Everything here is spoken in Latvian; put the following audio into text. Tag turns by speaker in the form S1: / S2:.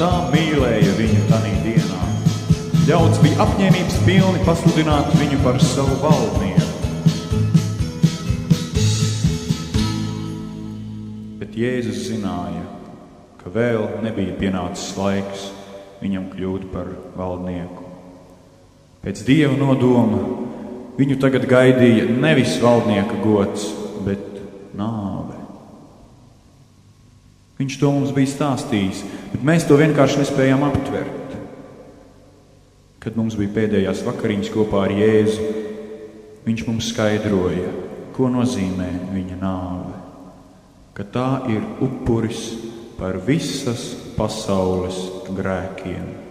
S1: tā mīlēja viņu tanī dienā. Ļauds bija apņēmības pilni pasludināt viņu par savu valdnieku. Bet Jēzus zināja, ka vēl nebija pienācis laiks viņam kļūt par valdnieku. Pēc Dieva nodoma viņu tagad gaidīja nevis valdnieka gods, bet nāve. Viņš to mums bija stāstījis, bet mēs to vienkārši nespējām aptvert. Kad mums bija pēdējās vakariņas kopā ar Jēzu, viņš mums skaidroja, ko nozīmē viņa nāve, ka tā ir upuris par visas pasaules grēkiem.